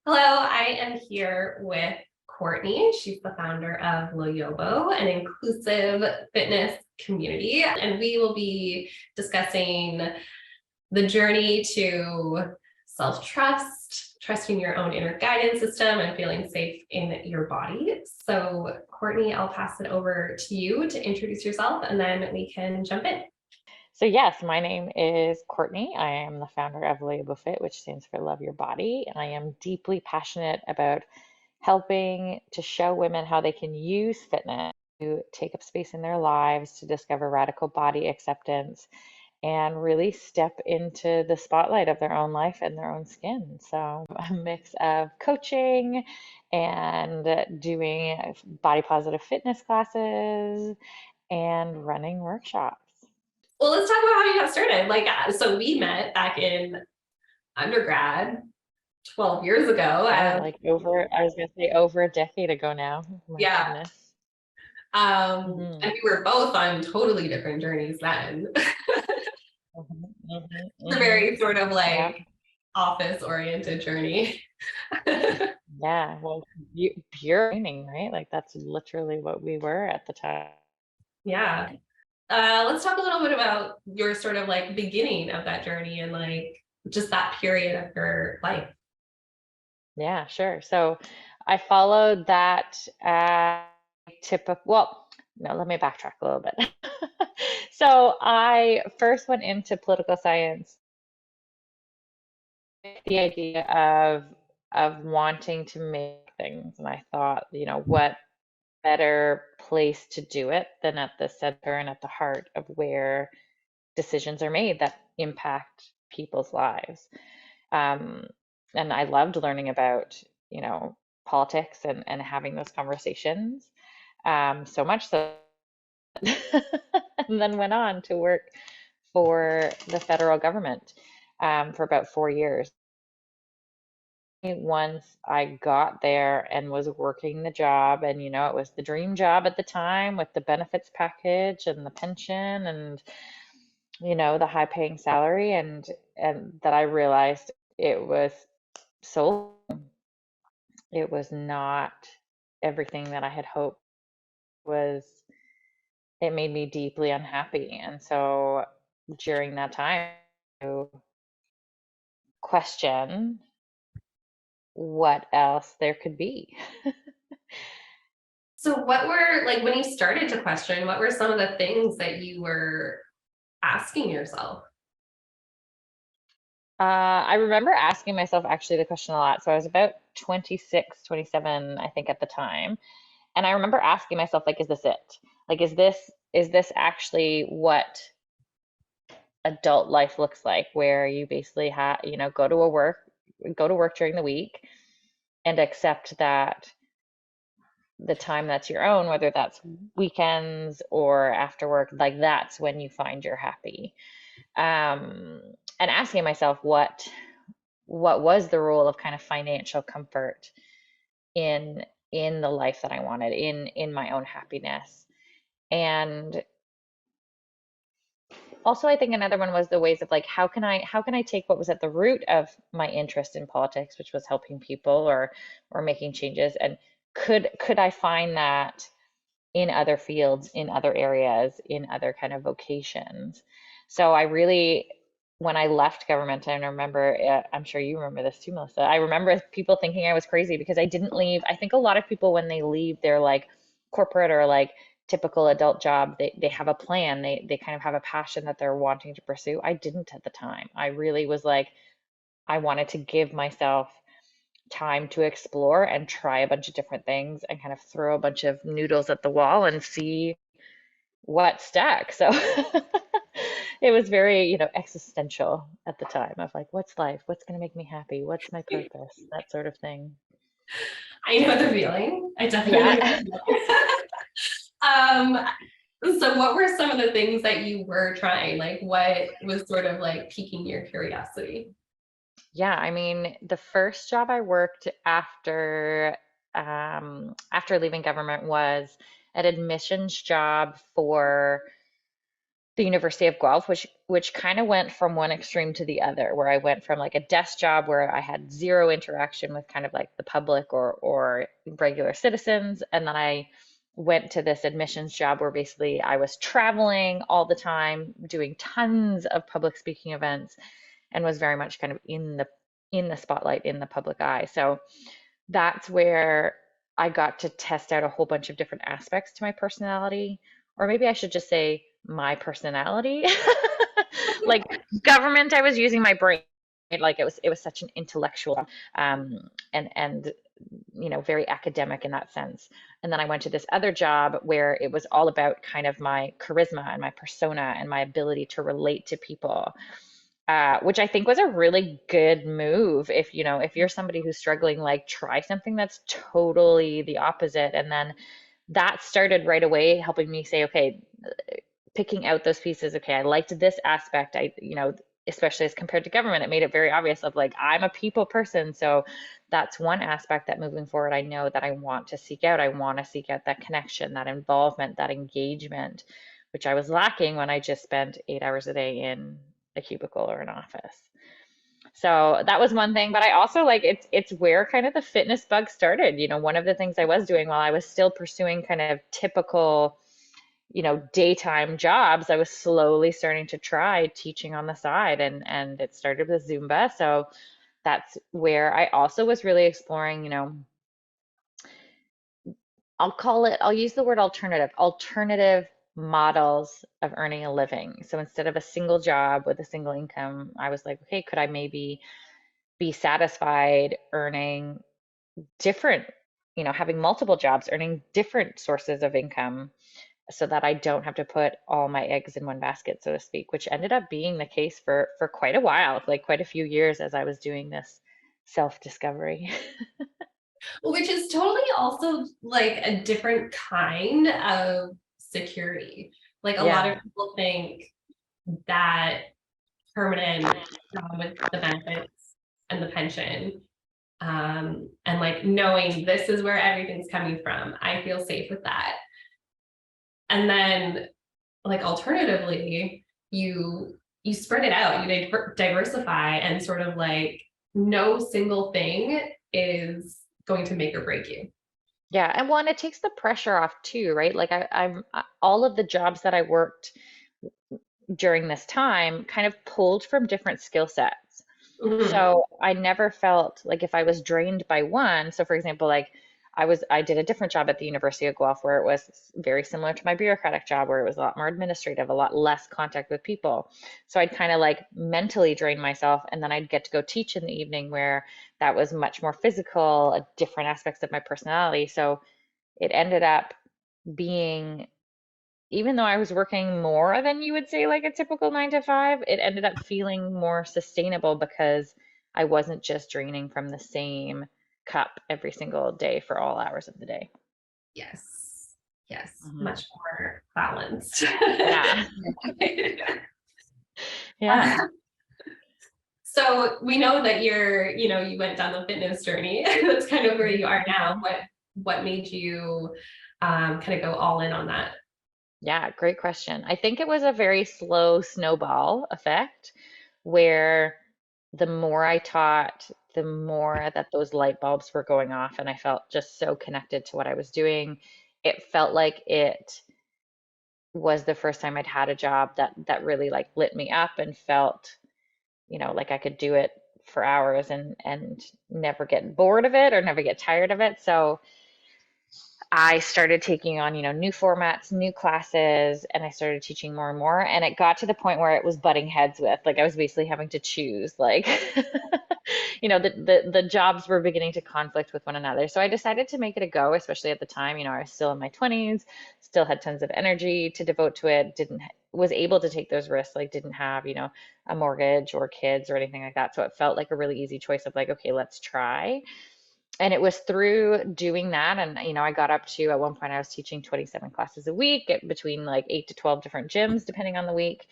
Hello, I am here with Courtney. She's the founder of Loyobo, an inclusive fitness community, and we will be discussing the journey to self-trust, trusting your own inner guidance system, and feeling safe in your body. So, Courtney, I'll pass it over to you to introduce yourself, and then we can jump in. So yes, my name is Courtney. I am the founder of Loyobo Fit, which stands for Love Your Body, and I am deeply passionate about helping to show women how they can use fitness to take up space in their lives, to discover radical body acceptance, and really step into the spotlight of their own life and their own skin. So a mix of coaching and doing body positive fitness classes and running workshops. Well, let's talk about how you got started. So we met back in undergrad 12 years ago. Oh, like I was gonna say over a decade ago now. Oh my Yeah. goodness. And Hmm. we were both on totally different journeys then. Hmm. Hmm. The Hmm. very sort of Yeah. like office oriented journey. Yeah. Well, pure training, right? Like that's literally what we were at the time. Yeah. Let's talk a little bit about your sort of like beginning of that journey and like just that period of your life. Yeah, sure. So I followed that typical, well, no, let me backtrack a little bit. So I first went into political science with the idea of wanting to make things. And I thought, what better place to do it than at the center and at the heart of where decisions are made that impact people's lives. Um, and I loved learning about, you know, politics and having those conversations. So much so, and then went on to work for the federal government for about 4 years. Once I got there and was working the job, and it was the dream job at the time with the benefits package and the pension and the high paying salary, and that I realized it was so it was not everything that I had hoped. Was It made me deeply unhappy, and so during that time to question what else there could be. So, what were like when you started to question, what were some of the things that you were asking yourself? I remember asking myself actually the question a lot. So I was about 26, 27, I think, at the time. And I remember asking myself, like, is this it? Like, is this actually what adult life looks like, where you basically have, go to work during the week and accept that the time that's your own, whether that's weekends or after work, like that's when you find you're happy. Um, and asking myself what was the role of kind of financial comfort in the life that I wanted, in my own happiness. And also, I think another one was the ways of like how can I take what was at the root of my interest in politics, which was helping people or making changes, and could I find that in other fields, in other areas, in other kind of vocations. So I really, when I left government, I remember, I'm sure you remember this too, Melissa. I remember people thinking I was crazy because I didn't leave. I think a lot of people, when they leave their like corporate or like typical adult job, they have a plan. They kind of have a passion that they're wanting to pursue. I didn't at the time. I really was like, I wanted to give myself time to explore and try a bunch of different things and kind of throw a bunch of noodles at the wall and see what stuck. So it was very, existential at the time of like, what's life? What's going to make me happy? What's my purpose? That sort of thing. I know the feeling. I definitely know Yeah. the feeling. um, so what were some of the things that you were trying? Like what was sort of like piquing your curiosity? Yeah, I mean, the first job I worked after leaving government was an admissions job for the University of Guelph, which kind of went from one extreme to the other, where I went from like a desk job where I had zero interaction with kind of like the public or regular citizens, and then I went to this admissions job where basically I was traveling all the time, doing tons of public speaking events, and was very much kind of in the spotlight, in the public eye. So that's where I got to test out a whole bunch of different aspects to my personality, or maybe I should just say my personality. Like government, I was using my brain. Like it was such an intellectual and very academic in that sense. And then I went to this other job where it was all about kind of my charisma and my persona and my ability to relate to people, which I think was a really good move. If you're somebody who's struggling, like try something that's totally the opposite. And then that started right away helping me say, okay, picking out those pieces. Okay, I liked this aspect. Especially as compared to government, it made it very obvious of like, I'm a people person. So that's one aspect that moving forward, I know that I want to seek out. I want to seek out that connection, that involvement, that engagement, which I was lacking when I just spent 8 hours a day in a cubicle or an office. So that was one thing, but I also like it's where kind of the fitness bug started. One of the things I was doing while I was still pursuing kind of typical, daytime jobs, I was slowly starting to try teaching on the side, and it started with Zumba. So that's where I also was really exploring, I'll use the word alternative models of earning a living. So instead of a single job with a single income, I was like, okay, could I maybe be satisfied earning different, having multiple jobs, earning different sources of income so that I don't have to put all my eggs in one basket, so to speak, which ended up being the case for quite a while, like quite a few years as I was doing this self-discovery. Which is totally also like a different kind of security. Like a lot Yeah. of people think that permanent job with the benefits and the pension, and like knowing this is where everything's coming from, I feel safe with that. And then like alternatively, you spread it out, you diversify, and sort of like no single thing is going to make or break you. Yeah, and one, it takes the pressure off too, right? Like all of the jobs that I worked during this time kind of pulled from different skill sets. Mhm. So I never felt like if I was drained by one. So for example, like I did a different job at the University of Guelph where it was very similar to my bureaucratic job where it was a lot more administrative, a lot less contact with people. So I'd kind of like mentally drain myself, and then I'd get to go teach in the evening where that was much more physical, different aspects of my personality. So it ended up being, even though I was working more than you would say like a typical 9 to 5, it ended up feeling more sustainable because I wasn't just draining from the same cup every single day for all hours of the day. Yes. Yes. Hmm. Much more balanced. Yeah. Uh, Yeah. so we know that you went down the fitness journey. That's kind of where you are now. What made you kind of go all in on that? Yeah, great question. I think it was a very slow snowball effect where the more I taught, the more that those light bulbs were going off, and I felt just so connected to what I was doing. It felt like it was the first time I'd had a job that really like lit me up and felt, like I could do it for hours and never get bored of it or never get tired of it. So I started taking on, new formats, new classes, and I started teaching more and more. And it got to the point where it was butting heads with, like, I was basically having to choose, like, the jobs were beginning to conflict with one another. So I decided to make it a go, especially at the time. I was still in my 20s, still had tons of energy to devote to it, was able to take those risks, like, didn't have, a mortgage or kids or anything like that. So it felt like a really easy choice of, like, okay, let's try. And it was through doing that, and I got up to, at one point I was teaching 27 classes a week between like 8 to 12 different gyms depending on the week.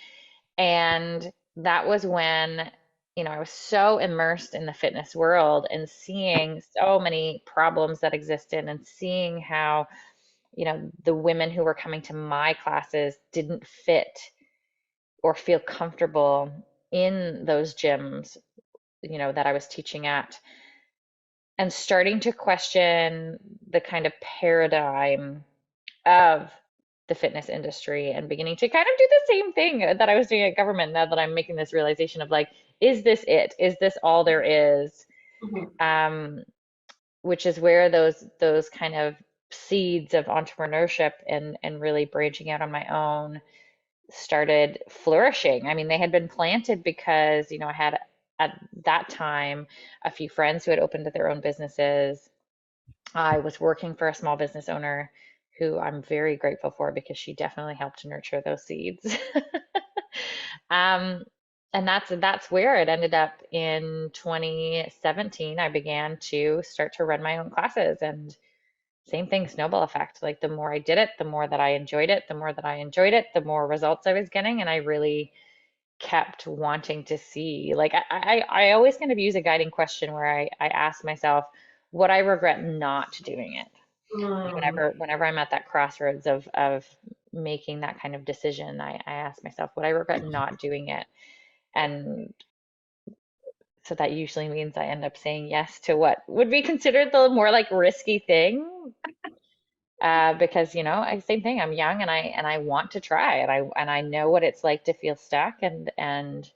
And that was when I was so immersed in the fitness world and seeing so many problems that existed, and seeing how the women who were coming to my classes didn't fit or feel comfortable in those gyms, that I was teaching at, and starting to question the kind of paradigm of the fitness industry and beginning to kind of do the same thing that I was doing at government now that I'm making this realization of like, is this it? Is this all there is? Mhm. Um, which is where those kind of seeds of entrepreneurship and really branching out on my own started flourishing. I mean, they had been planted because, I had at that time a few friends who had opened their own businesses. I was working for a small business owner who I'm very grateful for because she definitely helped nurture those seeds. Um, and that's where it ended up in 2017. I began to start to run my own classes, and same thing, snowball effect. Like the more I did it, the more that I enjoyed it, the more that I enjoyed it, the more results I was getting, and I really kept wanting to see. Like I always kind of use a guiding question where I ask myself, would I regret not doing it? Mm, Whenever I'm at that crossroads of making that kind of decision, I ask myself, would I regret not doing it? And so that usually means I end up saying yes to what would be considered the more like risky thing. Because same thing. I'm young and I want to try, and I know what it's like to feel stuck, and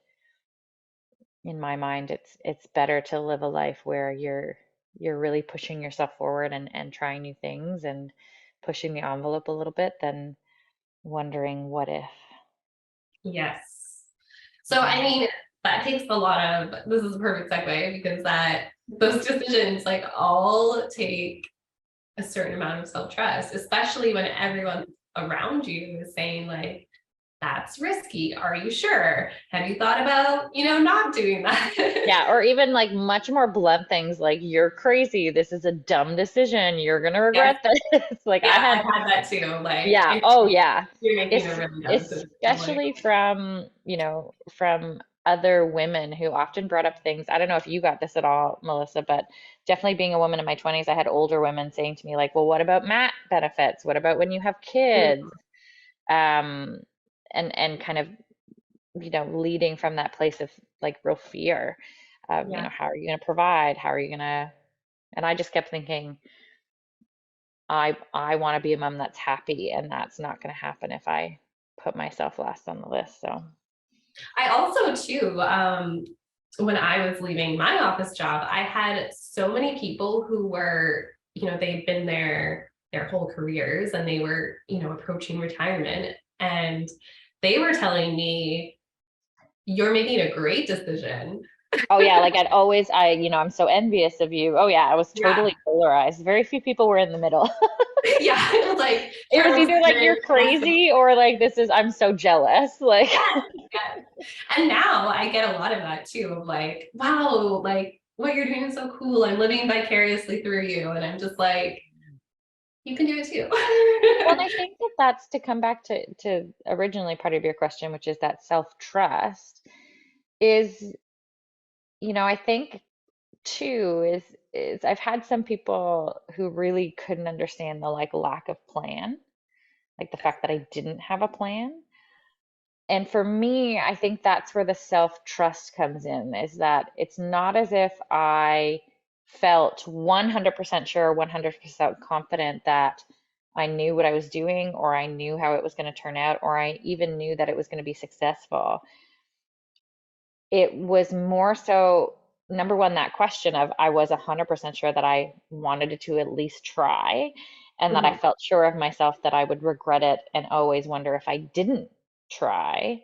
in my mind, it's better to live a life where you're really pushing yourself forward and trying new things and pushing the envelope a little bit than wondering what if. yes. So, I Yeah. mean, that takes a lot of, this is a perfect segue because that those decisions like all take a certain amount of self-trust, especially when everyone around you is saying like, that's risky. Are you sure? Have you thought about, not doing that? Yeah, or even like much more blunt things like you're crazy, this is a dumb decision, you're gonna Yes. regret this. Like I Yeah, had I've had that too. Like, Yeah. Oh, if yeah. you're making a It's really dumb decision. I'm like, especially from other women who often brought up things. I don't know if you got this at all, Melissa, but definitely being a woman in my 20s, I had older women saying to me like, "Well, what about mat benefits? What about when you have kids?" Um, and kind of, leading from that place of like real fear of, yeah. how are you going to provide? How are you going to? And I just kept thinking, I want to be a mom that's happy, and that's not going to happen if I put myself last on the list. So, I also too, when I was leaving my office job, I had so many people who were, they'd been there their whole careers and they were, approaching retirement. And they were telling me, you're making a great decision. oh yeah, like I'm so envious of you. Oh yeah, I was Yeah. totally polarized. Very few people were in the middle. Yeah. It was like, It was careful either like decision. you're crazy or like I'm so jealous. Like, Yes, yes. And now I get a lot of that too, of like, wow, like what you're doing is so cool. I'm living vicariously through you. And I'm just like, you can do it well, and too. I think that that's to come back to originally part of your question, which is that self-trust is, I think too is I've had some people who really couldn't understand the like lack of plan, like the fact that I didn't have a plan. And for me, I think that's where the self-trust comes in, is that it's not as if I felt 100% sure, 100% confident that I knew what I was doing, or I knew how it was going to turn out, or I even knew that it was going to be successful. It was more so, number one, that question of I was 100% sure that I wanted to at least try, and that I Mhm. felt sure of myself that I would regret it and always wonder if I didn't try.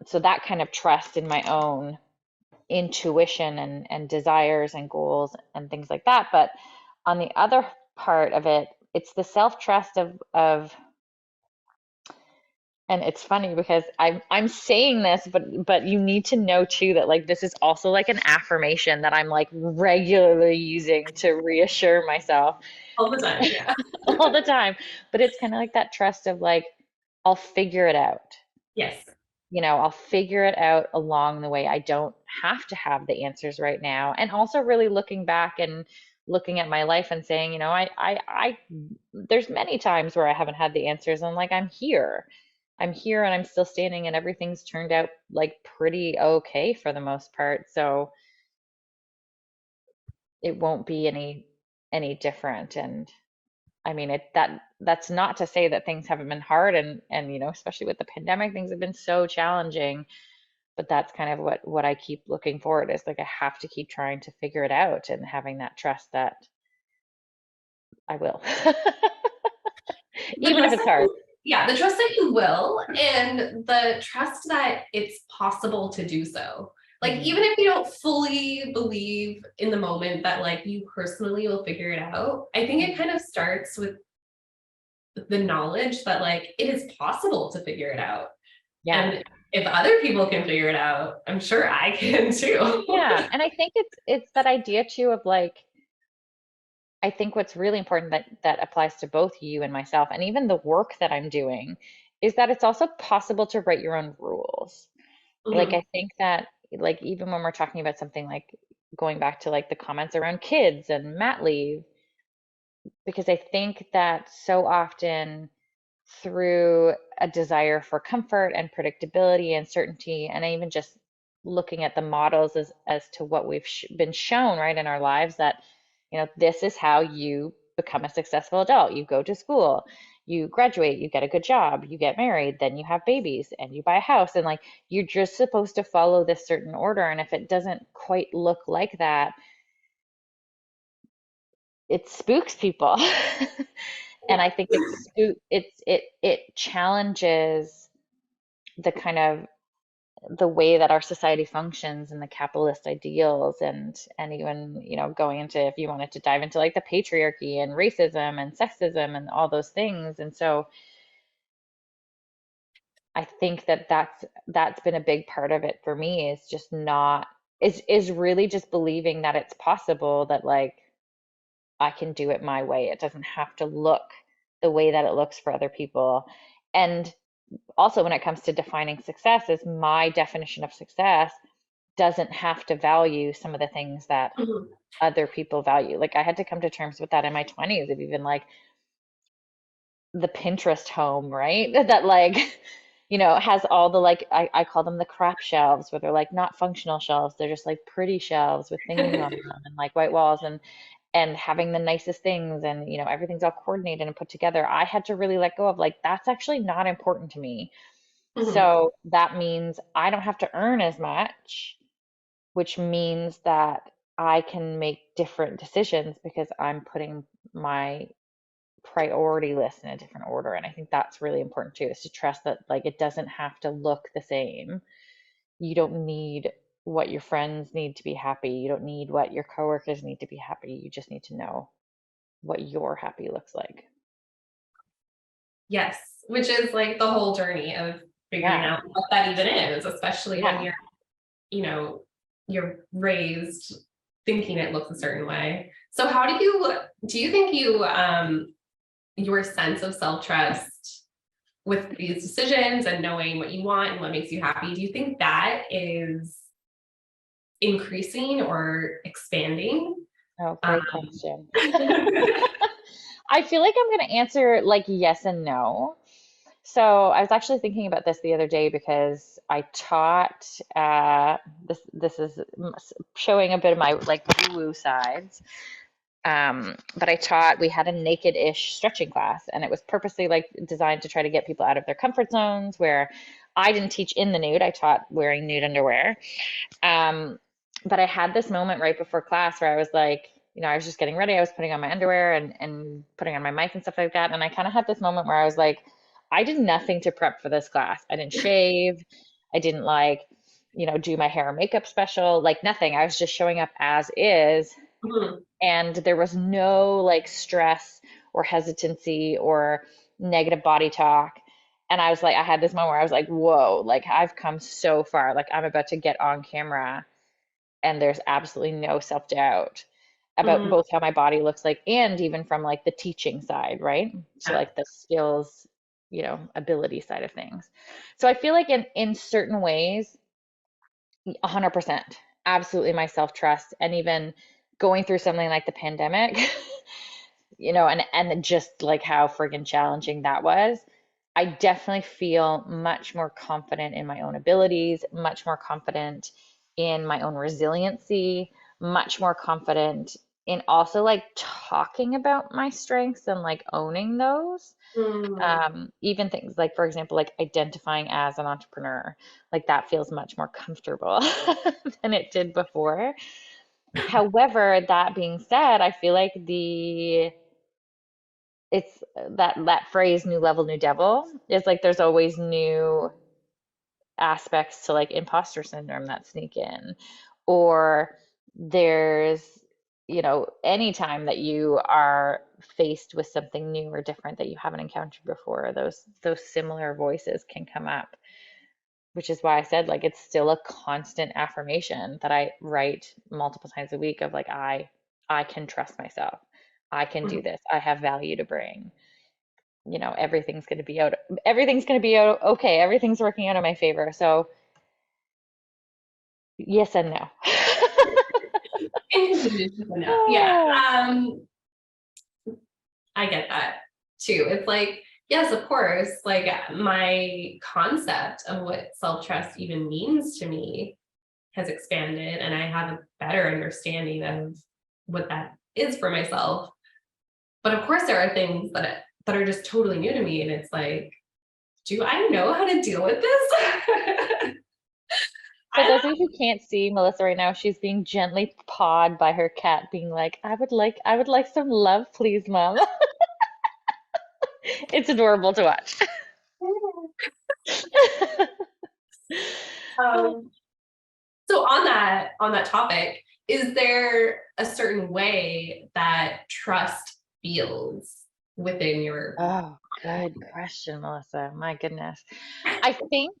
So that kind of trust in my own intuition and desires and goals and things like that. But on the other part of it, it's the self-trust of and it's funny because I'm saying this, but you need to know too that like this is also like an affirmation that I'm like regularly using to reassure myself All the time. Yeah. all the time. But it's kind of like that trust of like I'll figure it out. Yes. I'll figure it out along the way. I don't have to have the answers right now. And also really looking back and looking at my life and saying, there's many times where I haven't had the answers and like I'm here. I'm here and I'm still standing and everything's turned out like pretty okay for the most part. So it won't be any different. And I mean that's not to say that things haven't been hard and especially with the pandemic, things have been so challenging. But that's kind of what I keep looking forward is like I have to keep trying to figure it out and having that trust that I will, The even if trust it's that hard. you, yeah, the trust that you will, and the trust that it's possible to do so. Like, Hmm. even if you don't fully believe in the moment that like you personally will figure it out, I think it kind of starts with the knowledge that like it is possible to figure it out. Yeah. And if other people can figure it out, I'm sure I can too. Yeah. And I think it's that idea too of like I think what's really important that applies to both you and myself and even the work that I'm doing is that it's also possible to write your own rules. Like I Mhm, think that like even when we're talking about something like going back to like the comments around kids and mat leave, because I think that so often through a desire for comfort and predictability and certainty, and even just looking at the models as to what we've been shown right in our lives that, this is how you become a successful adult. You go to school, you graduate, you get a good job, you get married, then you have babies and you buy a house. And like you're just supposed to follow this certain order. And if it doesn't quite look like that, it spooks people. And I think it challenges the kind of the way that our society functions and the capitalist ideals and even going into if you wanted to dive into like the patriarchy and racism and sexism and all those things. And so I think that's been a big part of it for me is just not is really just believing that it's possible that like I can do it my way. It doesn't have to look the way that it looks for other people. And also when it comes to defining success is my definition of success doesn't have to value some of the things that mhm, other people value. Like I had to come to terms with that in my 20s of even like the Pinterest home, right? That like, has all the like I call them the crap shelves where they're like not functional shelves. They're just like pretty shelves with things on them and like white walls and having the nicest things and everything's all coordinated and put together. I had to really let go of like that's actually not important to me. mhm. So that means I don't have to earn as much, which means that I can make different decisions because I'm putting my priority list in a different order. And I think that's really important too, is to trust that like it doesn't have to look the same. You don't need what your friends need to be happy. You don't need what your coworkers need to be happy. You just need to know what your happy looks like. Yes, which is like the whole journey of figuring Yeah. out what that even is, especially when Yeah. you know, you're raised thinking it looks a certain way. So how do you think your sense of self-trust with these decisions and knowing what you want and what makes you happy, do you think that is increasing or expanding? Oh, Um, great question. I feel like I'm going to answer like yes and no. So I was actually thinking about this the other day because I taught this is showing a bit of my like woo-woo sides. But I taught we had a naked-ish stretching class and it was purposely like designed to try to get people out of their comfort zones where I didn't teach in the nude. I taught wearing nude underwear. Um, but I had this moment right before class where I was like, I was just getting ready. I was putting on my underwear and putting on my mic and stuff like that. And I kind of had this moment where I was like, I did nothing to prep for this class. I didn't shave. I didn't like, do my hair or makeup special, like nothing. I was just showing up as is. mhm, And there was no like stress or hesitancy or negative body talk. And I was like, I had this moment where I was like, whoa, like I've come so far. Like I'm about to get on camera and there's absolutely no self-doubt about mhm, both how my body looks like and even from like the teaching side, right? So yeah, like the skills, ability side of things. So I feel like in certain ways, 100%, absolutely my self-trust and even going through something like the pandemic, and just like how friggin' challenging that was. I definitely feel much more confident in my own abilities, much more confident in my own resiliency, much more confident in also like talking about my strengths and like owning those. Mm, Even things like, for example, like identifying as an entrepreneur, like that feels much more comfortable than it did before. However, that being said, I feel like it's that phrase new level, new devil is like there's always new aspects to like imposter syndrome that sneak in, or there's, anytime that you are faced with something new or different that you haven't encountered before, those similar voices can come up, which is why I said like it's still a constant affirmation that I write multiple times a week of like I can trust myself. I can do mm. this. I have value to bring. Everything's going to be out okay. Everything's working out in my favor. So yes and no. In conclusion, enough. Yeah. Oh, I get that too. It's like, yes, of course, like my concept of what self-trust even means to me has expanded, and I have a better understanding of what that is for myself. But of course, there are things that are just totally new to me, and it's like, do I know how to deal with this? for I those of you who can't see Melissa right now, she's being gently pawed by her cat, being like, I would like some love, please, Mom. It's adorable to watch. um, so on that topic, is there a certain way that trust feels within your Oh, good question, Melissa. My goodness. I think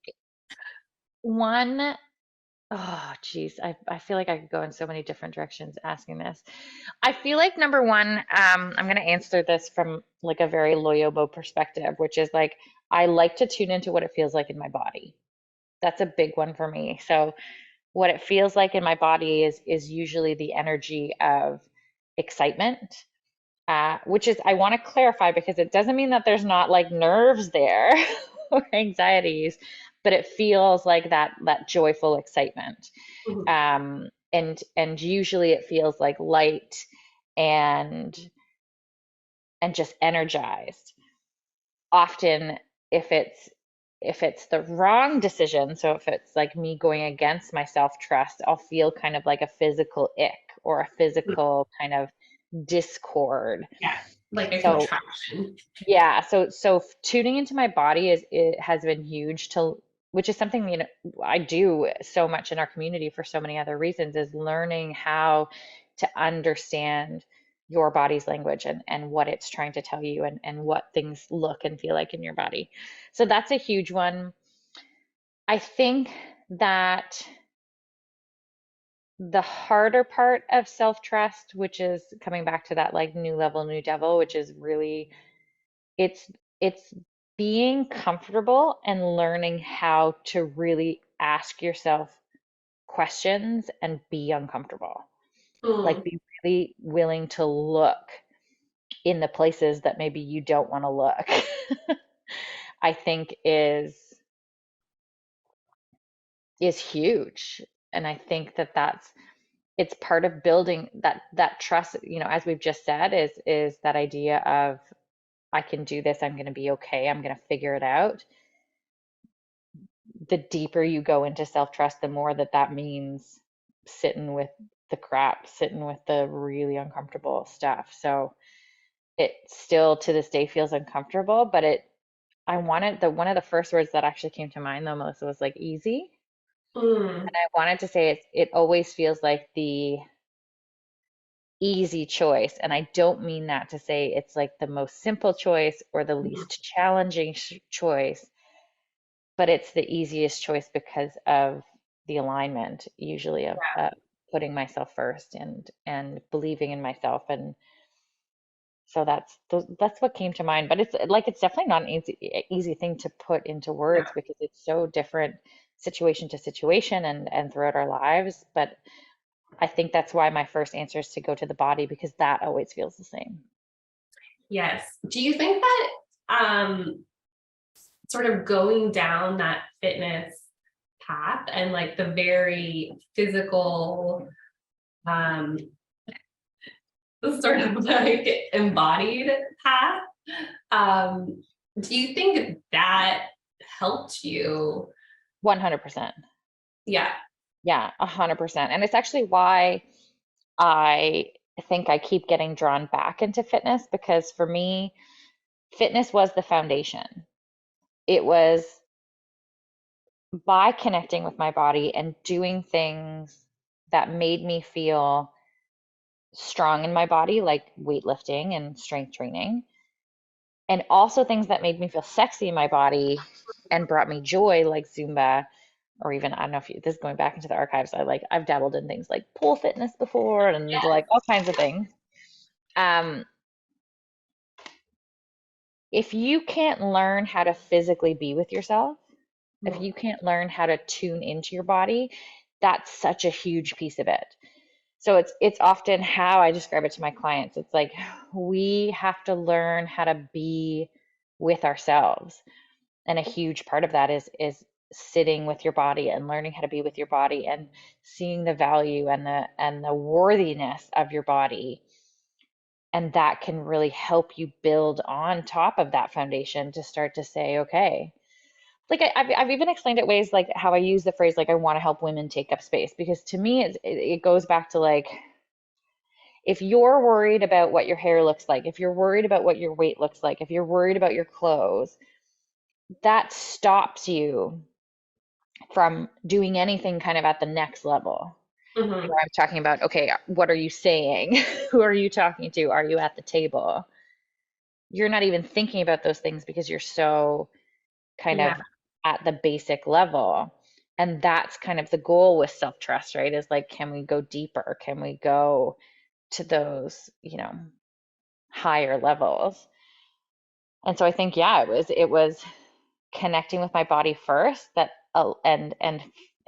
one, oh, geez, I feel like I could go in so many different directions asking this. I feel like number one, I'm going to answer this from like a very Loyobo perspective, which is like I like to tune into what it feels like in my body. That's a big one for me. So what it feels like in my body is usually the energy of excitement, which is I want to clarify because it doesn't mean that there's not like nerves there or anxieties, but it feels like that joyful excitement. Mhm. And usually it feels like light and just energized. Often if it's the wrong decision, so if it's like me going against my self-trust, I'll feel kind of like a physical ick or a physical kind of discord. Yeah, like a So contraction. yeah, so tuning into my body it has been huge to which is something I do so much in our community for so many other reasons is learning how to understand your body's language and what it's trying to tell you and what things look and feel like in your body. So that's a huge one. I think that the harder part of self-trust, which is coming back to that like new level, new devil, which is really it's it's being comfortable and learning how to really ask yourself questions and be uncomfortable. Like Mm, be really willing to look in the places that maybe you don't want to look. I think is huge. And I think that's it's part of building that trust, as we've just said, is that idea of I can do this, I'm going to be okay, I'm going to figure it out. The deeper you go into self-trust, the more that means sitting with the crap, sitting with the really uncomfortable stuff. So it still to this day feels uncomfortable, but I wanted one of the first words that actually came to mind though, Melissa, was like easy. mm, And I wanted to say it always feels like the easy choice. And I don't mean that to say it's like the most simple choice or the mhm. least challenging choice, but it's the easiest choice because of the alignment usually of putting myself first and believing in myself. And so that's what came to mind, but it's definitely not an easy thing to put into words Yeah. because it's so different situation to situation and throughout our lives. But I think that's why my first answer is to go to the body because that always feels the same. Yes. Do you think that sort of going down that fitness path and like the very physical, um, sort of like embodied path. Um, do you think that helped you? 100%. Yeah. Yeah, 100%. And it's actually why I think I keep getting drawn back into fitness, because for me, fitness was the foundation. It was by connecting with my body and doing things that made me feel strong in my body, like weightlifting and strength training, and also things that made me feel sexy in my body and brought me joy, like Zumba, or even, I don't know if you, this is going back into the archives. I've dabbled in things like pole fitness before and like all kinds of things. Um, if you can't learn how to physically be with yourself, if Mhm. you can't learn how to tune into your body, that's such a huge piece of it. So it's often how I describe it to my clients. It's like we have to learn how to be with ourselves. And a huge part of that is sitting with your body and learning how to be with your body and seeing the value and the worthiness of your body. And that can really help you build on top of that foundation to start to say, okay, like I've even explained it ways like how I use the phrase like I want to help women take up space, because to me it goes back to like, if you're worried about what your hair looks like, if you're worried about what your weight looks like, if you're worried about your clothes, that stops you from doing anything kind of at the next level. Mhm. Where I'm talking about, okay, what are you saying? Who are you talking to? Are you at the table? You're not even thinking about those things because you're so kind Yeah. of at the basic level. And that's kind of the goal with self-trust, right? Is like, can we go deeper? Can we go to those, higher levels? And so I think, yeah, it was connecting with my body first, that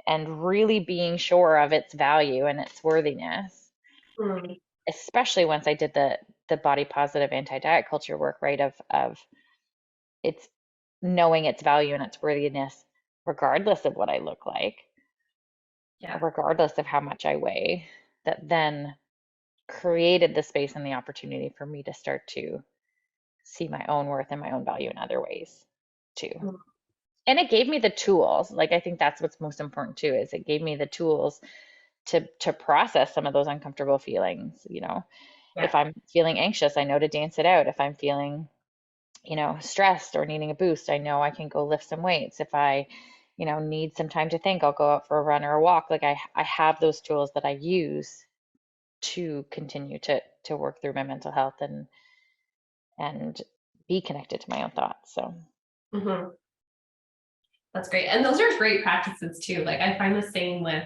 and really being sure of its value and its worthiness, Mm. especially once I did the body positive anti-diet culture work, right? Of it's knowing its value and its worthiness, regardless of what I look like, Yeah. regardless of how much I weigh, that then created the space and the opportunity for me to start to see my own worth and my own value in other ways too. Mm. And it gave me the tools. Like I think that's what's most important too, is it gave me the tools to process some of those uncomfortable feelings. Yeah. If I'm feeling anxious, I know to dance it out. If I'm feeling, stressed or needing a boost, I know I can go lift some weights. If I, need some time to think, I'll go out for a run or a walk. Like I have those tools that I use to continue to work through my mental health and be connected to my own thoughts. So Mhm. That's great. And those are great practices too. Like I find the same with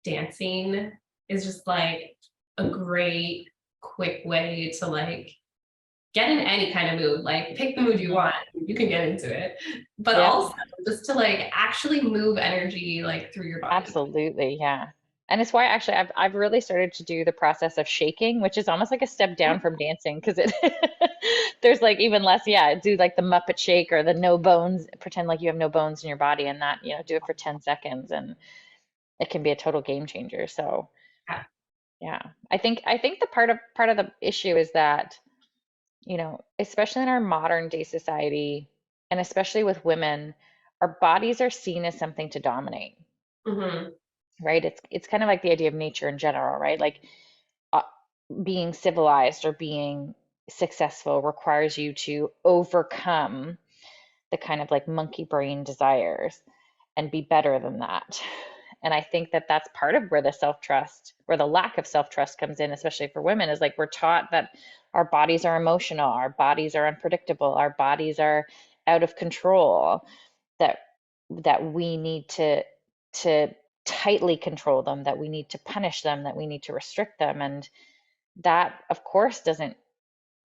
dancing is just like a great quick way to like get in any kind of mood. Like pick the mood you mhm. want, you can get into it. But Yep. also just to like actually move energy like through your body. Absolutely, yeah. And it's why actually I've really started to do the process of shaking, which is almost like a step down from dancing, because it there's like even less, yeah, do like the Muppet shake or the no bones, pretend like you have no bones in your body, and that, do it for 10 seconds, and it can be a total game changer. So, Yeah. yeah. I think the part of the issue is that, especially in our modern day society, and especially with women, our bodies are seen as something to dominate, Hmm. right? It's kind of like the idea of nature in general, right? Like uh, being civilized or being successful requires you to overcome the kind of like monkey brain desires and be better than that. And I think that that's part of where the self-trust, where the lack of self-trust comes in, especially for women, is like we're taught that our bodies are emotional, our bodies are unpredictable, our bodies are out of control, that we need to tightly control them, that we need to punish them, that we need to restrict them. And that, of course, doesn't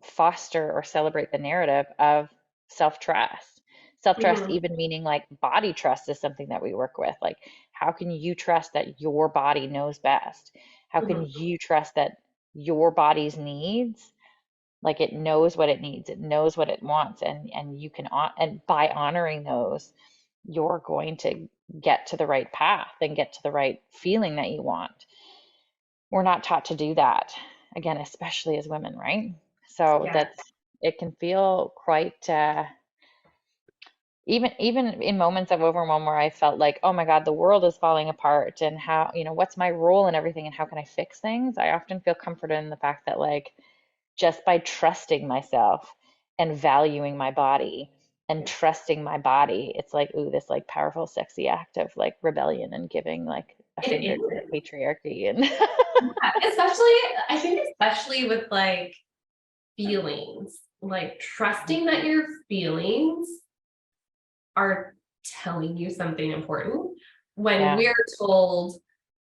foster or celebrate the narrative of self-trust. Self-trust, Hmm. even meaning like body trust, is something that we work with. Like, how can you trust that your body knows best? How can Hmm. you trust that your body's needs Like it knows what it needs, it knows what it wants, and you can and by honoring those, you're going to get to the right path and get to the right feeling that you want. We're not taught to do that, again, especially as women, right? So Yeah, that's it can feel quite even in moments of overwhelm where I felt like, oh my God, the world is falling apart and how, what's my role in everything and how can I fix things? I often feel comforted in the fact that like just by trusting myself and valuing my body and trusting my body, it's like, ooh, this like powerful, sexy act of like rebellion and giving like a it finger to the is. patriarchy. And Especially, I think especially with like feelings, like trusting that your feelings are telling you something important. When yeah. we're told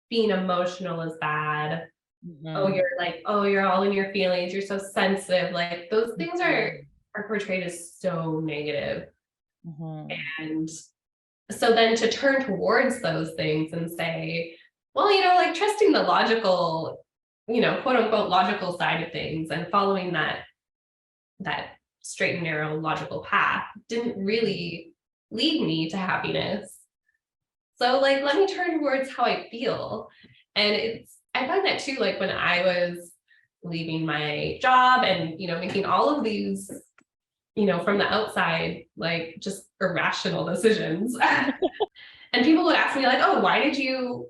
being emotional is bad, oh, Hmm. you're like, oh, you're all in your feelings, you're so sensitive. Like those things Hmm. are portrayed as so negative. Hmm. And so then to turn towards those things and say, well, like trusting the logical, quote unquote logical side of things and following that straight and narrow logical path didn't really lead me to happiness. So like let me turn towards how I feel. And I find that too, like when I was leaving my job and making all of these, from the outside, like just irrational decisions. And people would ask me like, oh, why did you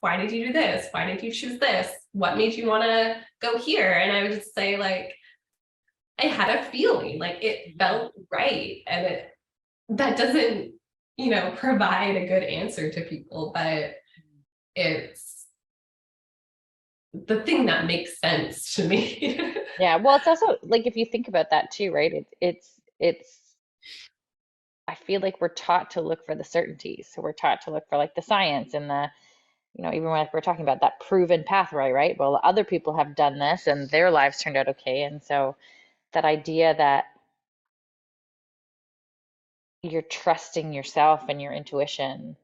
do this? Why did you choose this? What made you want to go here? And I would just say like, I had a feeling like it felt right. And that doesn't, provide a good answer to people, but it's the thing that makes sense to me. Yeah. Well, it's also like if you think about that too, right? It's I feel like we're taught to look for the certainties. So we're taught to look for like the science and the, even when we're talking about that proven pathway, right? Well, other people have done this and their lives turned out okay. And so that idea that you're trusting yourself and your intuition,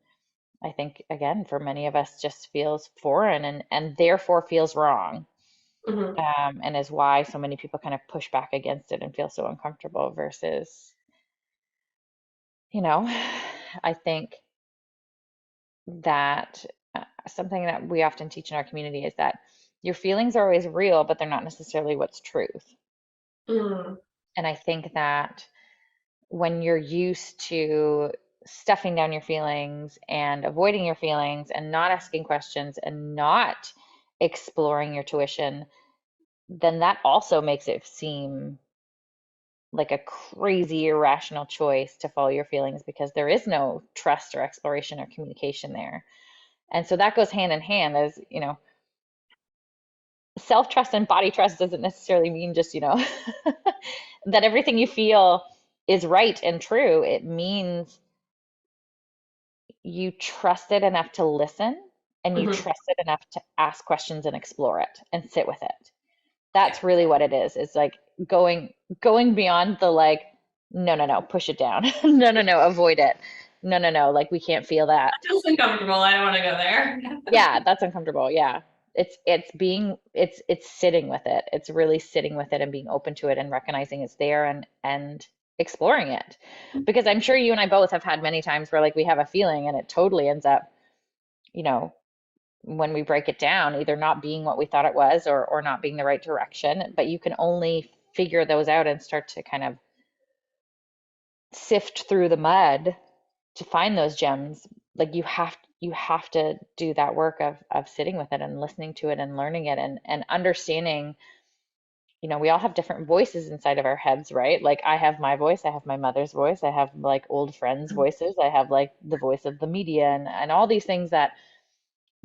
I think again, for many of us just feels foreign and therefore feels wrong. Mhm. And is why so many people kind of push back against it and feel so uncomfortable versus, you know, I think that something that we often teach in our community is that your feelings are always real, but they're not necessarily what's truth. Mm. And I think that when you're used to stuffing down your feelings and avoiding your feelings and not asking questions and not exploring your tuition, then that also makes it seem like a crazy irrational choice to follow your feelings because there is no trust or exploration or communication there. And so that goes hand in hand as, self-trust and body trust doesn't necessarily mean just, that everything you feel is right and true. It means you trust it enough to listen and you Mhm. trust it enough to ask questions and explore it and sit with it. Yeah. That's really what it is. It's like going beyond the like, no, no, no, push it down. No, no, no, avoid it. No, no, no, like we can't feel that. That feels uncomfortable. I don't want to go there. Yeah, that's uncomfortable. Yeah. It's sitting with it. It's really sitting with it and being open to it and recognizing it's there and exploring it. Because I'm sure you and I both have had many times where like we have a feeling and it totally ends up, you know, when we break it down, either not being what we thought it was or not being the right direction. But you can only figure those out and start to kind of sift through the mud to find those gems. Like you have to do that work of sitting with it and listening to it and learning it and understanding, we all have different voices inside of our heads, right? Like I have my voice, I have my mother's voice, I have like old friends' voices, I have like the voice of the media and all these things that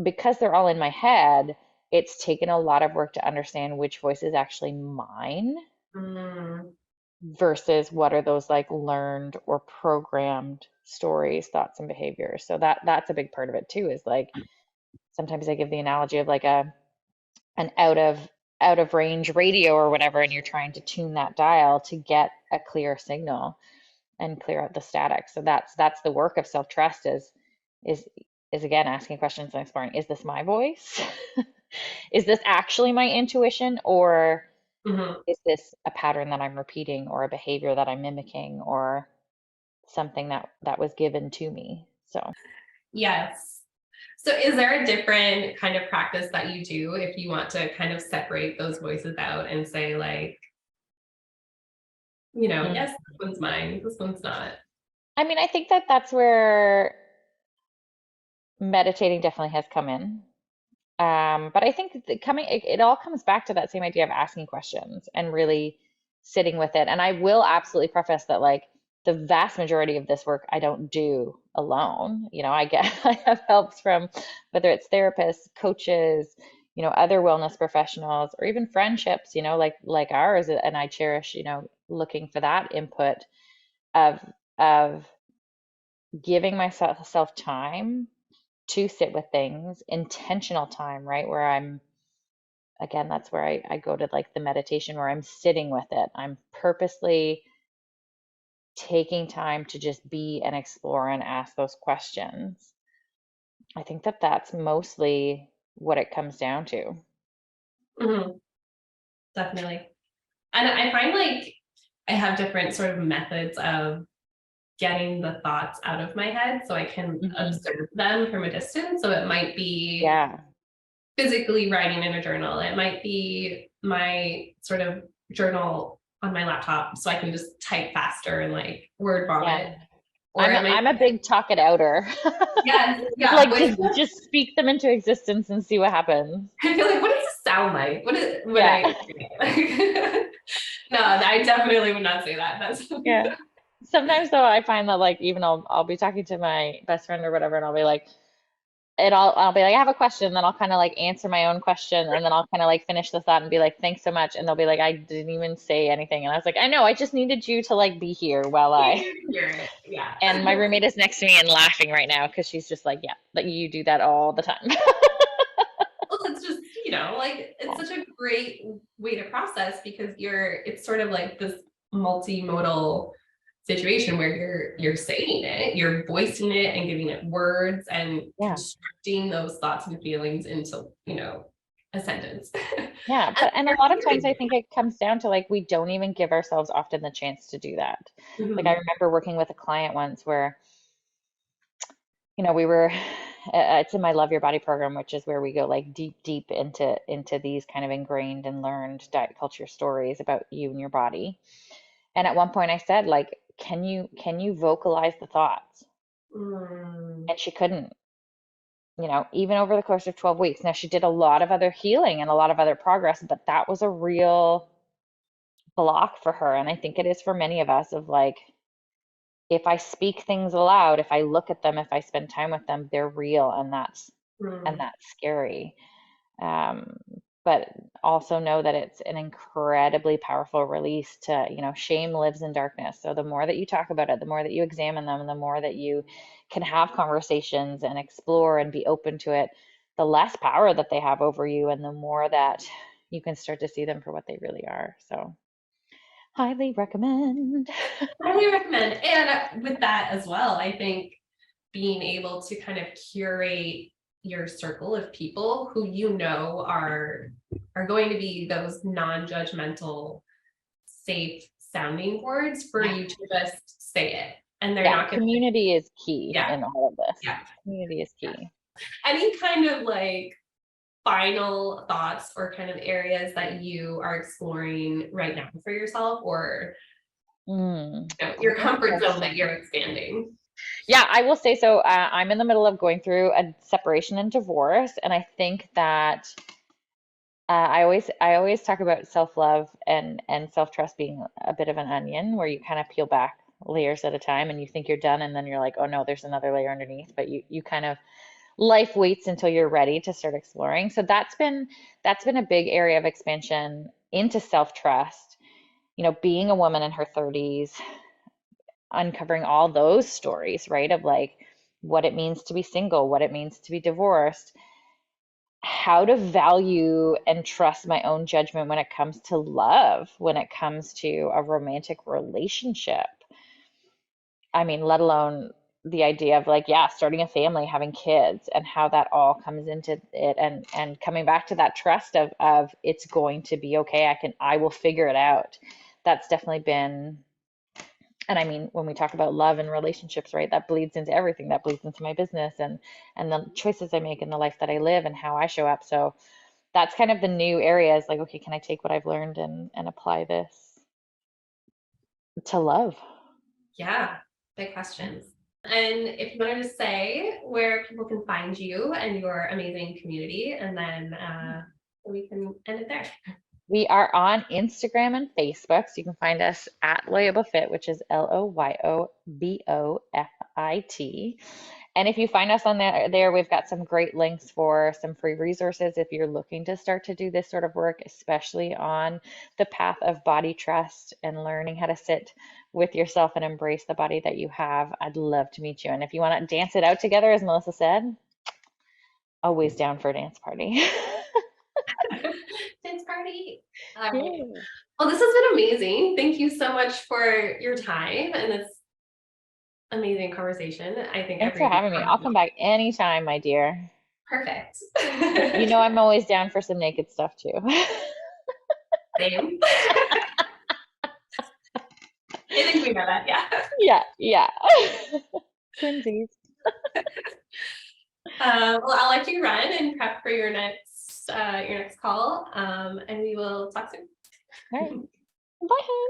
because they're all in my head, it's taken a lot of work to understand which voice is actually mine Mm. versus what are those like learned or programmed stories, thoughts, and behaviors. So that's a big part of it too, is like sometimes I give the analogy of like an out of range radio or whatever, and you're trying to tune that dial to get a clear signal and clear out the static. So that's the work of self-trust is is again asking questions and exploring, is this my voice? Is this actually my intuition, or Mhm. Is this a pattern that I'm repeating or a behavior that I'm mimicking or something that was given to me? So, Yes. So is there a different kind of practice that you do if you want to kind of separate those voices out and say like, mm. yes, this one's mine, this one's not. I mean, I think that that's where meditating definitely has come in. But I think that it all comes back to that same idea of asking questions and really sitting with it. And I will absolutely preface that, like, the vast majority of this work I don't do alone. I get I have helps from whether it's therapists, coaches, other wellness professionals, or even friendships, like ours. And I cherish, looking for that input of of giving myself self time to sit with things, intentional time, right? Where I'm, again, that's where I go to like the meditation where I'm sitting with it. I'm purposely taking time to just be and explore and ask those questions. I think that that's mostly what it comes down to. Mhm. Definitely. And I find like I have different sort of methods of getting the thoughts out of my head so I can Hmm. observe them from a distance. So it might be Yeah. physically writing in a journal, it might be my sort of journal on my laptop so I can just type faster and like word Yeah. vomit, or I'm it a, might I'm a big talk it outer. yes, yeah, Like which just speak them into existence and see what happens. I feel like, what does this sound like? What is when Yeah. I no, I definitely would not say that. That's Yeah. Sometimes though I find that like even I'll be talking to my best friend or whatever and I'll be like, and I'll be like, I have a question, then I'll kind of like answer my own question, and then I'll kind of like finish the thought and be like, thanks so much, and they'll be like, I didn't even say anything, and I was like, I know, I just needed you to like be here while you I. need to hear it. Yeah. And my roommate is next to me and laughing right now because she's just like, yeah, like you do that all the time. Well, it's just, like it's Yeah, such a great way to process because it's sort of like this multimodal situation where you're saying it, you're voicing it and giving it words and yeah, constructing those thoughts and feelings into, a sentence. yeah. And But and a you're lot of times hearing I think it comes down to like we don't even give ourselves often the chance to do that. it. Like I Mhm. remember working with a client once where we were it's in my Love Your Body program, which is where we go like deep into these kind of ingrained and learned diet culture stories about you and your body. And at one point I said like, can you vocalize the thoughts? Mm, And she couldn't, even over the course of 12 weeks. Now she did a lot of other healing and a lot of other progress, but that was a real block for her. And I think it is for many of us of like, if I speak things aloud, if I look at them, if I spend time with them, they're real, and mm, that's scary. Um, but also know that it's an incredibly powerful release to, shame lives in darkness. So the more that you talk about it, the more that you examine them, and the more that you can have conversations and explore and be open to it, the less power that they have over you, and the more that you can start to see them for what they really are. So highly recommend. highly recommend. And with that as well, I think being able to kind of curate your circle of people who are going to be those non-judgmental, safe sounding boards for Yeah. you to just say it. And they're Yeah, not going to, community is key yeah, in all of this. yeah. Community is key. Any kind of like final thoughts or kind of areas that you are exploring right now for yourself, or your Good comfort zone that question. you're expanding? Yeah, I will say so. I'm in the middle of going through a separation and divorce, and I think that I always talk about self-love and self-trust being a bit of an onion, where you kind of peel back layers at a time, and you think you're done, and then you're like, oh no, there's another layer underneath. But you kind of life waits until you're ready to start exploring. So that's been a big area of expansion into self-trust. Being a woman in her 30s, uncovering all those stories, right? Of like what it means to be single, what it means to be divorced, how to value and trust my own judgment when it comes to love, when it comes to a romantic relationship. I mean, let alone the idea of like, yeah, starting a family, having kids, and how that all comes into it, and coming back to that trust of it's going to be okay. I will figure it out. That's definitely been, and I mean, when we talk about love and relationships, right, that bleeds into everything. That bleeds into my business and the choices I make and the life that I live and how I show up. So that's kind of the new area is like, okay, can I take what I've learned and apply this to love? Yeah, big questions. And if you want to just say where people can find you and your amazing community, and then we can end it there. We are on Instagram and Facebook, so you can find us at Loyobo Fit, which is LOYOBOFIT. And if you find us on there, we've got some great links for some free resources if you're looking to start to do this sort of work, especially on the path of body trust and learning how to sit with yourself and embrace the body that you have. I'd love to meet you. And if you want to dance it out together, as Melissa said, always down for a dance party. Dance party. All right. Yeah. Well, this has been amazing. Thank you so much for your time and this amazing conversation. I think Thanks for every having me. I'll come back anytime, my dear. perfect. You know I'm always down for some naked stuff too. Same. I think we know that. Yeah. Yeah, yeah. Twinsies. Well, I'll let you run and prep for your next call. And we will talk soon. All right. Bye, hon.